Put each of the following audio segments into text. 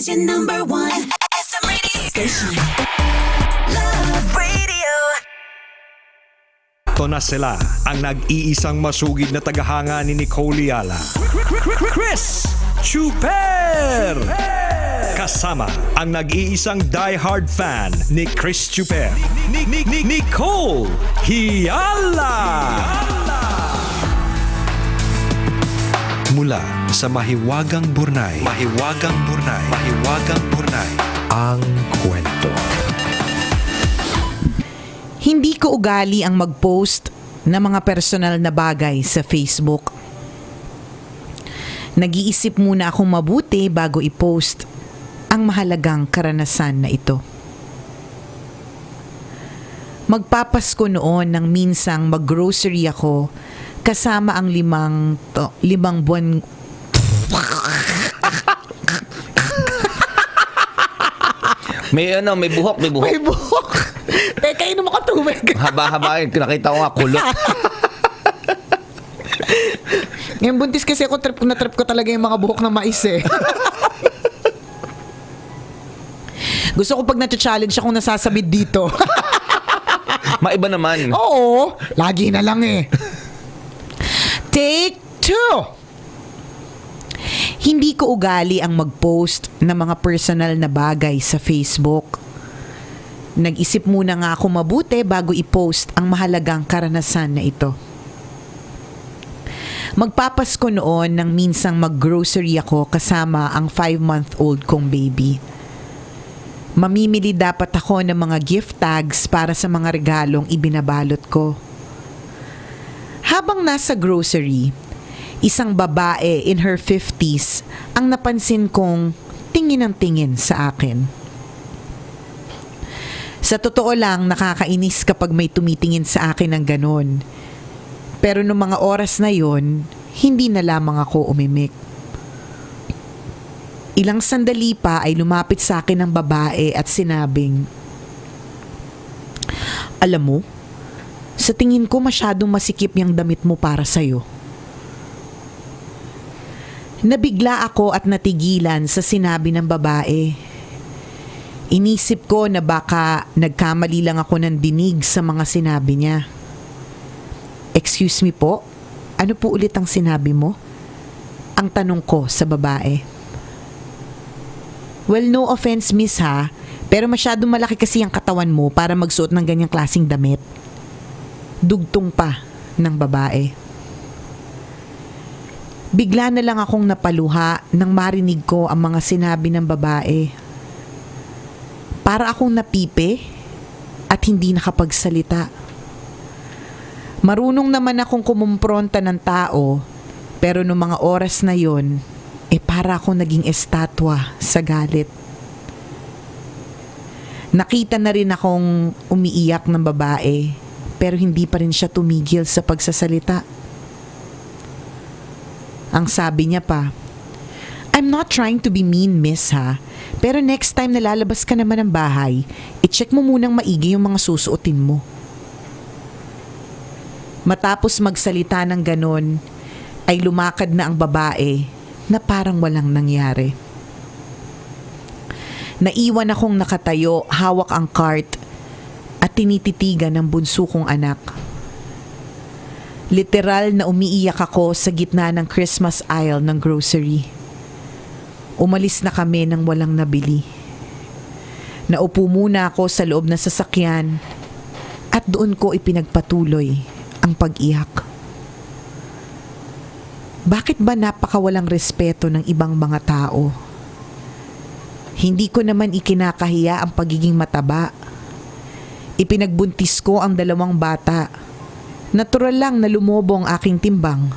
your number one SM radio station. Love Radio. Ito na sila, ang nag-iisang masugid na tagahanga ni Nicole Hyala, Chris Tsuper! Kasama ang nag-iisang die-hard fan ni Chris Tsuper, Nicole Hyala! Mula sa Mahiwagang Burnay, ang kwento. Hindi ko ugali ang mag-post ng mga personal na bagay sa Facebook. Nag-iisip muna akong mabuti bago i-post ang mahalagang karanasan na ito. Magpapasko noon nang minsang mag-grocery ako kasama ang limang buwan. May buhok. May buhok. Teka, inom ako tubig. Haba-haba yun. Nakita ko nga kulot. Ngayon buntis kasi ako, trip ko talaga yung mga buhok ng mais eh. Gusto ko pag na-challenge akong nasasabit dito. Maiba naman. Oo, lagi na lang eh. Take 2. Hindi ko ugali ang mag-post ng mga personal na bagay sa Facebook. Nag-isip muna nga ako mabuti bago i-post ang mahalagang karanasan na ito. Magpapasko noon nang minsang mag-grocery ako kasama ang 5-month-old kong baby. Mamimili dapat ako ng mga gift tags para sa mga regalong ibinabalot ko. Habang nasa grocery, isang babae in her 50s ang napansin kong tingin ng tingin sa akin. Sa totoo lang, nakakainis kapag may tumitingin sa akin ng ganon. Pero noong mga oras na yon, hindi na lamang ako umimik. Ilang sandali pa ay lumapit sa akin ang babae at sinabing, "Alam mo, sa tingin ko masyadong masikip yung damit mo para sa'yo." Nabigla ako at natigilan sa sinabi ng babae. Inisip ko na baka nagkamali lang ako ng dinig sa mga sinabi niya. "Excuse me po, ano po ulit ang sinabi mo?" Ang tanong ko sa babae. "Well, no offense miss ha, pero masyadong malaki kasi ang katawan mo para magsuot ng ganyang klaseng damit." Dugtong pa ng babae. Bigla na lang akong napaluha nang marinig ko ang mga sinabi ng babae. Para akong napipe at hindi nakapagsalita. Marunong naman akong kumumpronta ng tao, pero noong mga oras na yon, para akong naging estatwa sa galit. Nakita na rin akong umiiyak ng babae, pero hindi pa rin siya tumigil sa pagsasalita. Ang sabi niya pa, "I'm not trying to be mean, miss ha, pero next time na lalabas ka naman ng bahay, i-check mo munang maigi yung mga susuotin mo." Matapos magsalita ng ganon, ay lumakad na ang babae na parang walang nangyari. Naiwan akong nakatayo, hawak ang cart at tinititigan ng bunso kong anak. Literal na umiiyak ako sa gitna ng Christmas aisle ng grocery. Umalis na kami nang walang nabili. Naupo muna ako sa loob ng sasakyan at doon ko ipinagpatuloy ang pag-iyak. Bakit ba napakawalang respeto ng ibang mga tao? Hindi ko naman ikinakahiya ang pagiging mataba. Ipinagbuntis ko ang 2 bata. Natural lang na lumobo ang aking timbang.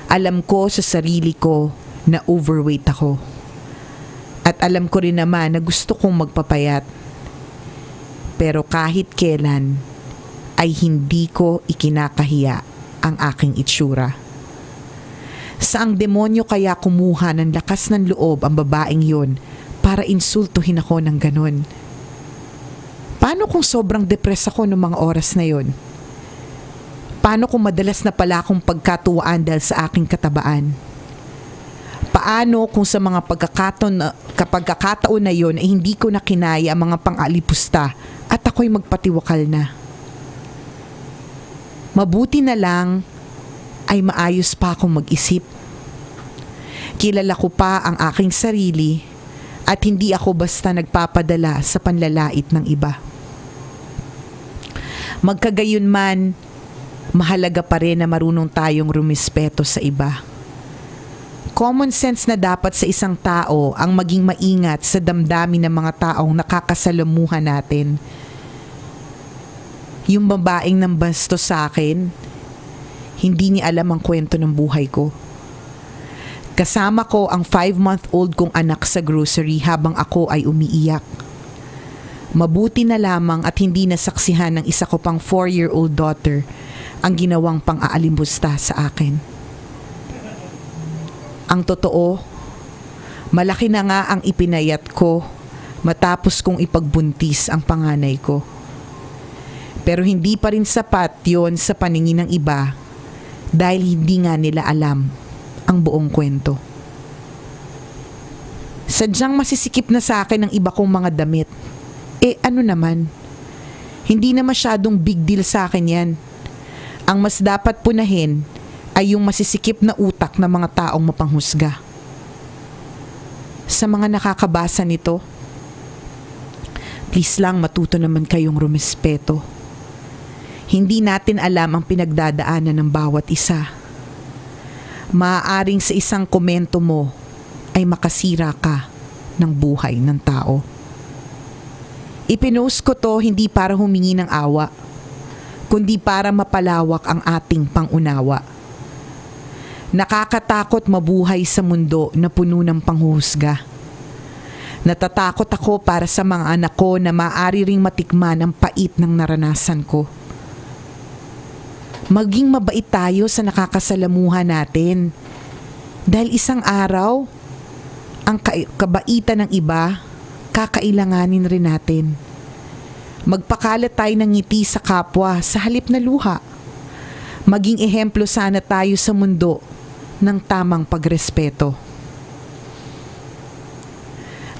Alam ko sa sarili ko na overweight ako. At alam ko rin naman na gusto kong magpapayat. Pero kahit kailan ay hindi ko ikinakahiya ang aking itsura. Saang demonyo kaya kumuha ng lakas ng loob ang babaeng yon para insultuhin ako ng ganon? Paano kung sobrang depress ako noong mga oras na yon? Paano kung madalas na pala akong pagkatuwaan dahil sa aking katabaan? Paano kung sa mga pagkakataon na yon ay hindi ko na kinaya ang mga pang-alipusta at ako'y magpatiwakal na. Mabuti na lang ay maayos pa akong mag-isip. Kilala ko pa ang aking sarili at hindi ako basta nagpapadala sa panlalait ng iba. Magkagayunman, mahalaga pa rin na marunong tayong rumispeto sa iba. Common sense na dapat sa isang tao ang maging maingat sa damdamin ng mga taong nakakasalamuhan natin. Yung babaeng nang bastos sa akin, hindi niya alam ang kwento ng buhay ko. Kasama ko ang 5-month-old kong anak sa grocery habang ako ay umiiyak. Mabuti na lamang at hindi nasaksihan ng isa ko pang 4-year-old daughter ang ginawang pang-aalimusta sa akin. Ang totoo, malaki na nga ang ipinayat ko matapos kong ipagbuntis ang panganay ko. Pero hindi pa rin sapat yon sa paningin ng iba dahil hindi nga nila alam ang buong kwento. Sadyang masisikip na sa akin ang iba kong mga damit. Ano naman? Hindi na masyadong big deal sa akin yan. Ang mas dapat punahin ay yung masisikip na utak ng mga taong mapanghusga. Sa mga nakakabasa nito, please lang matuto naman kayong rumispeto. Hindi natin alam ang pinagdadaanan ng bawat isa. Maaaring sa isang komento mo ay makasira ka ng buhay ng tao. Ipinost ko to hindi para humingi ng awa, kundi para mapalawak ang ating pangunawa. Nakakatakot mabuhay sa mundo na puno ng panghuhusga. Natatakot ako para sa mga anak ko na maaari ring matikman ang pait ng naranasan ko. Maging mabait tayo sa nakakasalamuhan natin. Dahil isang araw, ang kabaitan ng iba, kakailanganin rin natin. Magpakalat tayo ng ngiti sa kapwa sa halip na luha. Maging ehemplo sana tayo sa mundo ng tamang pagrespeto.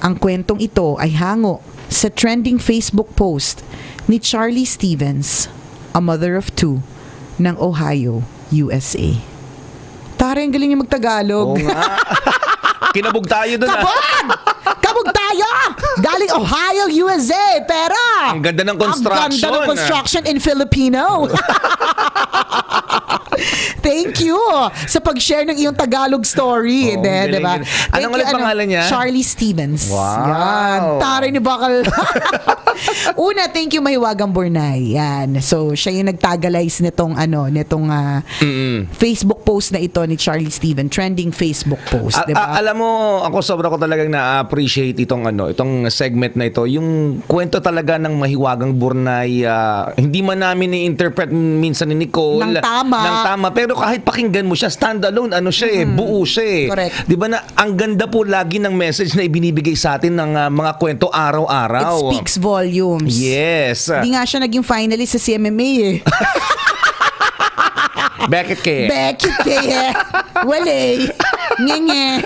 Ang kwentong ito ay hango sa trending Facebook post ni Charlie Stevens, a mother of 2, ng Ohio, USA. Tara, ang galing niya magtagalog. Oo nga. Kinabog tayo doon. Kabog tayo! Galing Ohio, USA. Pero Ang ganda ng construction. Ang ganda ng construction in Filipino. Thank you sa pag-share ng iyong Tagalog story. Oh, Diba? Anong ulit pangalan niya? Charlie Stevens. Wow. Yan. Taray ni Bakal. Una, thank you Mahiwagang Burnay. Yan. So, siya yung nagtagalize nitong Facebook post na ito ni Charlie Steven. Trending Facebook post. Diba? Alam mo, ako sobra ko talagang na-appreciate itong segment na ito. Yung kwento talaga ng Mahiwagang Burnay, hindi man namin i-interpret minsan ni Nicole Nang tama. Pero kahit pakinggan mo siya, standalone, buo siya eh. Correct. Di ba na ang ganda po lagi ng message na ibinibigay sa atin ng mga kwento araw-araw. It speaks volumes. Yes. Hindi nga siya naging finalist sa CMMA eh. Beckett kaya. Wala eh. Nge.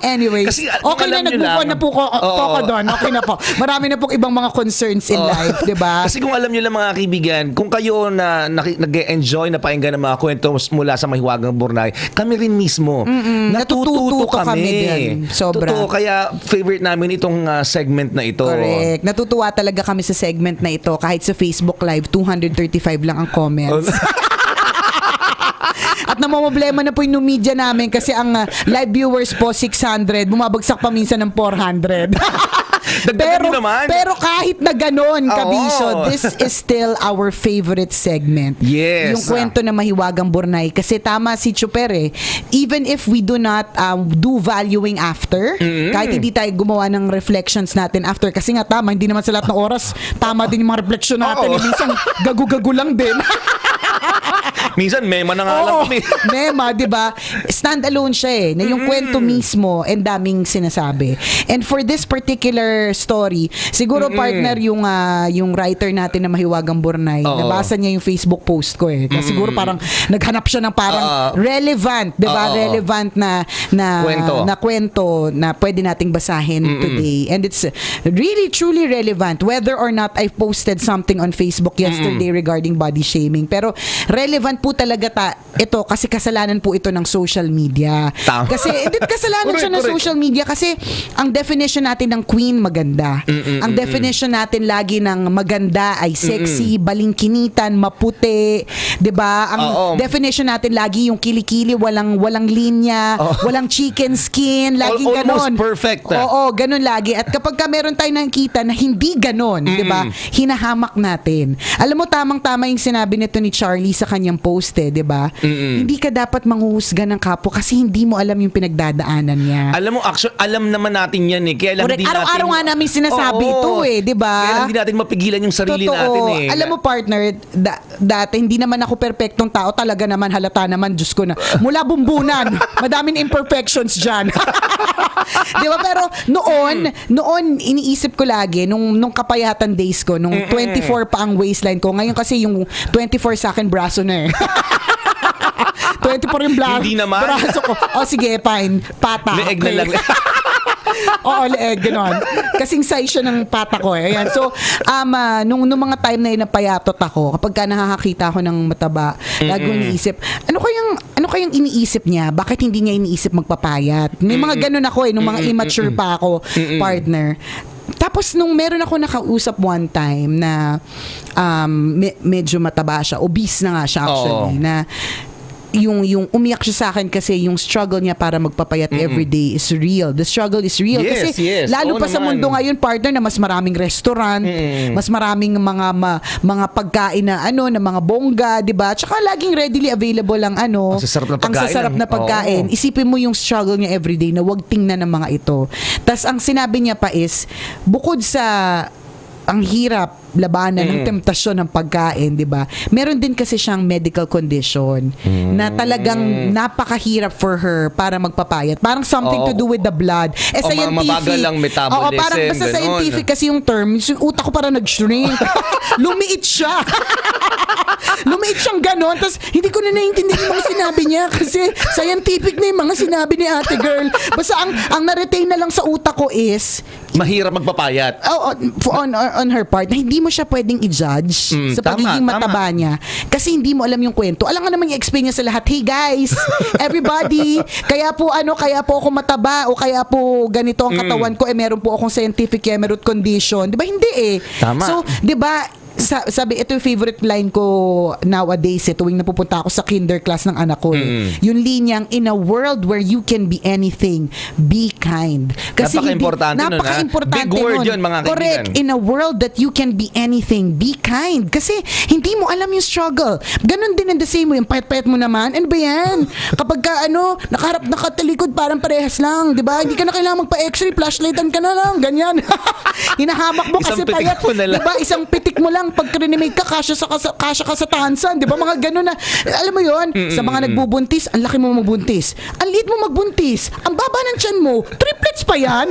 Anyways, Kasi, okay na, nag-move on na po ko doon. Okay na po. Marami na pong ibang mga concerns in life, di ba? Kasi kung alam nyo lang mga kaibigan, kung kayo na nag-enjoy na pakinggan ng mga kwento mula sa Mahiwagang Burnay, kami rin mismo, natututo kami din. Sobra. Totoo, kaya favorite namin itong segment na ito. Correct. Natutuwa talaga kami sa segment na ito. Kahit sa Facebook Live, 235 lang ang comments. At namomblema na po yung media namin kasi ang live viewers po 600, bumabagsak pa minsan ng 400. pero kahit na ganon, Kabisyo, this is still our favorite segment. Yes. Yung kwento na Mahiwagang Burnay. Kasi tama si Tsuper eh. Even if we do not do valuing after, kahit hindi tayo gumawa ng reflections natin after, kasi nga tama, hindi naman sa lahat ng oras, tama din yung mga reflection natin. Minsan, gagu-gagu lang din. Minsan, mema na nga lang Oo, kami. mema, di ba? Stand-alone siya eh. Na yung kwento mismo, and daming sinasabi. And for this particular story, siguro partner yung writer natin na Mahiwagang Burnay, Oo. nabasa niya yung Facebook post ko eh. Kasi siguro parang naghanap siya ng parang relevant, di ba? Oo. Relevant na kwento na pwede nating basahin today. And it's really, truly relevant. Whether or not I posted something on Facebook yesterday regarding body shaming. Pero relevant po talaga ito kasi kasalanan po ito ng social media. Tama. Kasi kasalanan siya ng Correct. social media kasi ang definition natin ng queen maganda. Ang definition natin lagi ng maganda ay sexy, balingkinitan, maputi, 'di ba? Ang definition natin lagi yung kilikili, walang linya, walang chicken skin, laging Almost ganon. perfect. Oo, ganon lagi. At kapag meron tayong nakikita na hindi ganon, 'di ba? Hinahamak natin. Alam mo tamang-tama yung sinabi nito ni Charlie sa kanyang post 'di ba? Hindi ka dapat manghuhusga ng kapwa kasi hindi mo alam yung pinagdadaanan niya. Alam mo, actually, alam naman natin yan eh. Kaya lang Correct. hindi natin... Araw-araw nga namin sinasabi ito eh, di ba? Kaya lang hindi natin mapigilan yung sarili natin eh. Alam mo partner, dati hindi naman ako perpektong tao, talaga naman halata naman, Diyos ko na. Mula bumbunan, madaming imperfections dyan. Di ba? Pero noon iniisip ko lagi, nung kapayatan days ko, nung 24 pa ang waistline ko, ngayon kasi yung 24 sa akin, braso na eh. 24 yung Hindi naman. braso ko. O sige, fine. Pata. Leeg na lang. Oo, leeg, gano'n. Kasing size siya ng pata ko eh. Ayan. So, nung mga time na napayatot ako, kapag ka nakakakita ako ng mataba, lagi ko iniisip, ano kayang iniisip niya? Bakit hindi niya iniisip magpapayat? May mga gano'n ako eh, nung mga immature pa ako, partner. Tapos nung meron ako nakausap one time na medyo mataba siya, obese na nga siya actually, na yung umiyak siya sa akin kasi yung struggle niya para magpapayat every day is real. The struggle is real. Yes, kasi yes. lalo Oo pa sa naman. mundo ngayon, partner, na mas maraming restaurant, mas maraming mga pagkain na na mga bongga, 'di ba? Tsaka laging readily available ang Ang sasarap na pagkain. ang sasarap na pagkain. Oo. Isipin mo yung struggle niya everyday na wag tingnan ng mga ito. Tas ang sinabi niya pa is, bukod sa ang hirap labanan ng temptasyon ng pagkain, 'di ba? Meron din kasi siyang medical condition na talagang napakahirap for her para magpapayat. Parang something to do with the blood. Mabagal lang metabolism. Oo, parang basta ganon. scientific kasi yung term, yung utak ko parang nag-shrink. Lumiit siya. Lumiit siyang ganon. Tapos hindi ko na naiintindihan yung mga sinabi niya kasi scientific na yung mga sinabi ni ate girl. Basta ang na-retain na lang sa utak ko is Mahirap magpapayat. on her part na hindi mo siya pwedeng i-judge sa pagiging tama. mataba niya kasi hindi mo alam yung kwento. Alam nga naman i-explain niya sa lahat, hey guys, everybody, kaya po ako mataba o kaya po ganito ang katawan ko, meron po akong scientific hemerot condition. Di ba? Hindi eh. Tama. So, di ba, sabi, ito yung favorite line ko nowadays tuwing napupunta ako sa kinder class ng anak ko yung linyang, in a world where you can be anything, be kind. Kasi Napaka-importante nun, ha? napaka-importante Big word nun. yun, mga kaibigan. Correct. In a world that you can be anything, be kind. Kasi hindi mo alam yung struggle. Ganon din in the same way. Yung payat-payat mo naman, ano ba yan? Kapag ka, nakatalikod, parang parehas lang. Di ba? Hindi ka na kailangan magpa-x-ray, flashlightan ka na lang. Ganyan. Hinahamak mo kasi Isang pitik payat. mo na lang. Di ba? Isang pitik mo lang. Pag krinimate ka, kasya ka sa tansan. Di ba? Mga ganon na. Alam mo yon, sa mga nagbubuntis, ang laki mo magbuntis. Ang liit mo magbuntis. Ang baba ng tiyan mo, triplets pa yan.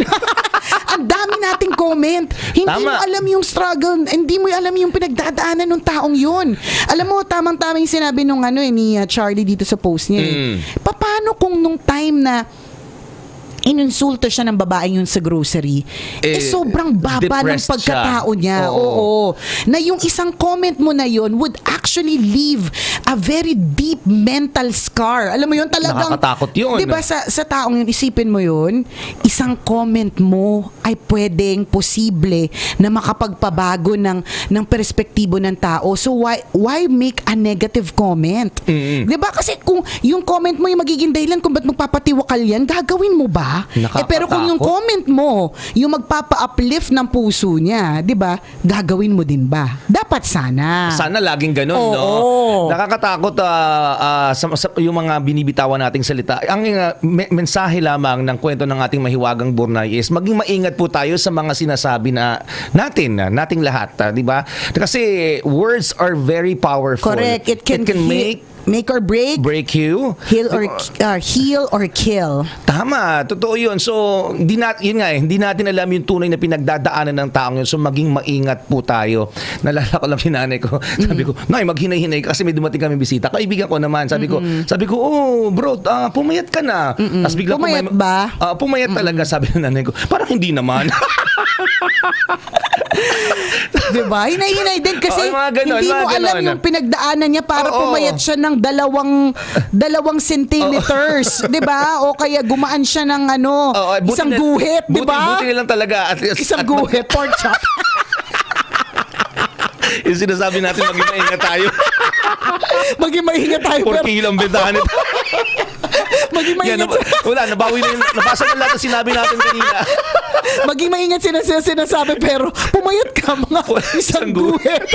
Ang dami nating comment. Hindi Tama. mo alam yung struggle, hindi mo alam yung pinagdadaanan ng taong yun. Alam mo, tamang-tama yung sinabi nung ni Charlie dito sa post niya. Paano kung nung time na ininsulto siya ng babae yun sa grocery, sobrang baba ng depressed pagkatao siya. niya. Oo. Na yung isang comment mo na yun would actually leave a very deep mental scar. Alam mo yun, talagang Nakakatakot yun. Diba sa taong yun, isipin mo yun, isang comment mo ay pwedeng posible na makapagpabago ng perspektibo ng tao. So why make a negative comment? Diba? Kasi kung yung comment mo yung magiging dahilan kung ba't magpapatiwakal yan, gagawin mo ba? Pero kung yung comment mo, yung magpapa-uplift ng puso niya, 'di ba? Gagawin mo din ba? Dapat sana. Sana laging ganun, no? Nakakatakot yung mga binibitawan nating salita. Ang mensahe lamang ng kwento ng ating Mahiwagang Burnay is maging maingat po tayo sa mga sinasabi nating lahat, 'di ba? Kasi words are very powerful. Correct. It can make Make or break? Break you. Heal or kill. Tama, totoo yun. So, hindi natin alam yung tunay na pinagdadaanan ng taong yun. So, maging maingat po tayo. Nalala ko lang yung nanay ko. Sabi ko, Nay, maghinay-hinay kasi may dumating kami bisita. Kaibigan ko naman. Sabi ko, oh, bro, pumayat ka na. Tapos bigla Pumayat ba? Pumayat talaga, sabi ng nanay ko. Parang hindi naman. Diba? Hinay-hinay din kasi hindi mo alam yung pinagdaanan niya para pumayat siya ng dalawang centimeters. Diba? O kaya gumaan siya ng isang guhit. Diba? Buti nilang talaga. Isang guhit, pork chop. Yung sinasabi natin, maging maingat tayo. Maging maingat tayo. 4 kilo ang bentahan nito. Maging maingat. Wala, nabawi na yun. Nabasa na lahat ang sinabi natin kanina. Maging maingat sinasabi pero pumayat ka mga isang guhit.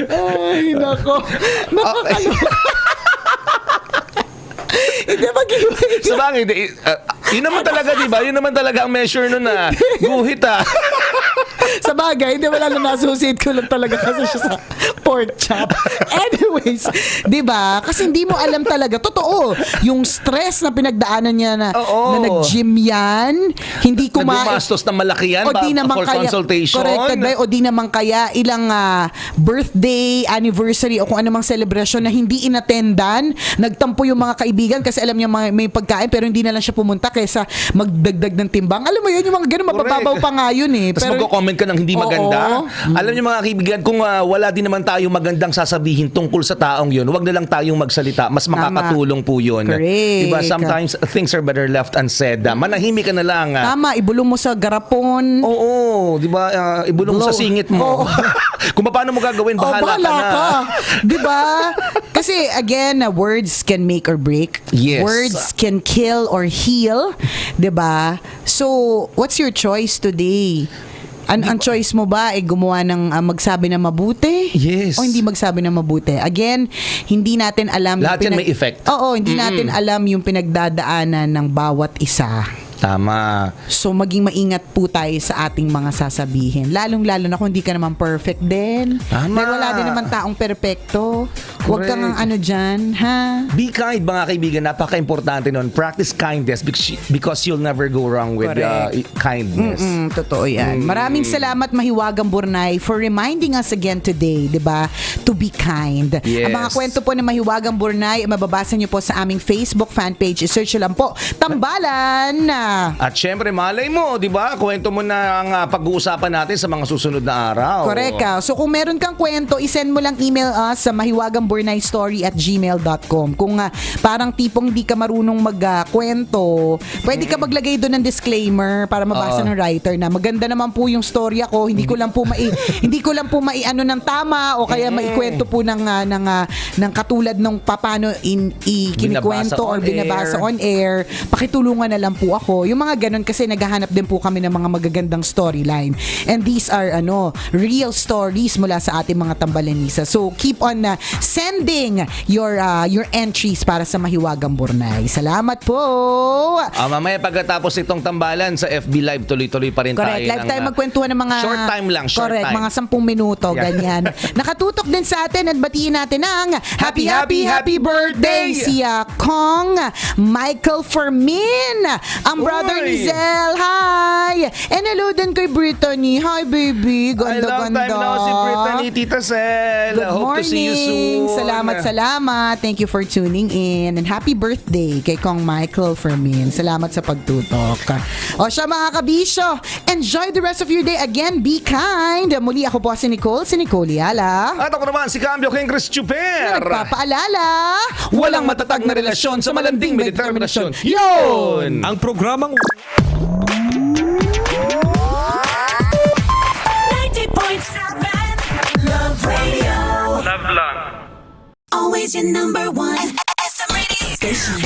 Ay, nako. Nakakaloka. Hindi maging Sa bagay, yun naman talaga, di ba? Yun naman talaga ang measure nun na guhit Sa bagay, hindi wala na na-associate ko lang talaga kasi siya sa pork chop. Anyways, di ba? Kasi hindi mo alam talaga. Totoo, yung stress na pinagdaanan niya na nag-gym yan, hindi kumain. Nagbumastos na malaki yan for consultation. Corrected ba? O di naman kaya ilang birthday, anniversary o kung anumang celebration na hindi inattendan, nagtampo yung mga kaibigan kasi alam niya may pagkain pero hindi na lang siya pumunta kaysa magdagdag ng timbang. Alam mo yun, yung mga ganun, mabababaw pa nga yun eh. Tapos magko-comment ka ng hindi maganda. Alam niyo mga kaibigan, kung wala din naman tayo magandang sasabihin tungkol sa taong yun, huwag na lang tayong magsalita. Mas makakatulong po yun. Correct. Diba? Sometimes things are better left unsaid. Manahimik ka na lang. Tama, ibulong mo sa garapon. Oo, diba? Ibulong mo sa singit mo. Kung paano mo gagawin, bahala ka na. Diba? Kasi again, words can make or break. Yes. Words can kill or heal. Diba? So, what's your choice today? Ang choice mo ba ay gumawa ng magsabi na mabuti? Yes. O hindi magsabi na mabuti? Again, hindi natin alam. Lahat yan may effect. Oo, hindi natin alam yung pinagdadaanan ng bawat isa. Tama. So, maging maingat po tayo sa ating mga sasabihin. Lalong-lalo na kung hindi ka naman perfect din. Tama. Dahil wala din naman taong perpekto. Huwag kang dyan, ha? Be kind, mga kaibigan. Napaka-importante nun. Practice kindness because you'll never go wrong with kindness. Totoo yan. Maraming salamat, Mahiwagang Burnay, for reminding us again today, di ba? To be kind. Yes. Ang mga kwento po ng Mahiwagang Burnay, mababasa niyo po sa aming Facebook fan page. I-search lang po, Tambalan. At syempre, malay mo, di ba? Kwento mo na ang pag-uusapan natin sa mga susunod na araw. Correct. So kung meron kang kwento, isend mo lang email us sa mahiwagangburnaystory@gmail.com. Kung parang tipong di ka marunong magkwento, pwede ka maglagay doon ng disclaimer para mabasa ng writer na maganda naman po yung storya ko, hindi ko lang po maiano ng tama o kaya maikwento po ng katulad ng paano kinikwento or binabasa on air. Pakitulungan na lang po ako. Yung mga ganun kasi naghahanap din po kami ng mga magagandang storyline. And these are real stories mula sa ating mga Tambalanisa. So keep on sending your entries para sa Mahiwagang Burnay. Salamat po. Mamaya pagkatapos itong Tambalan sa FB Live, tuloy-tuloy pa rin Correct. tayo. Live tayo magkwentuhan ng mga short time lang. Correct. Mga 10 minuto. Ganyan. Nakatutok din sa atin at batiin natin ang happy birthday si Kong Michael Fermin. Ang brother ni Zel. Hi! And hello din kay Brittany. Hi, baby. Ganda-ganda. I long time now si Brittany, Tita Zel. Good Hope morning. to see you soon. Salamat. Thank you for tuning in. And happy birthday kay Kong Michael Fermin. Salamat sa pagtutok. O siya mga kabisyo, enjoy the rest of your day. Again, be kind. Muli ako po si Nicole Hyala. At ako naman si Cambio King Chris Tsuper. Nagpapaalala, Walang matatag na relasyon sa malanding may determinasyon. Yun! Ang programang 90.7 Love Radio. Love lang. Always your number one SM radio station.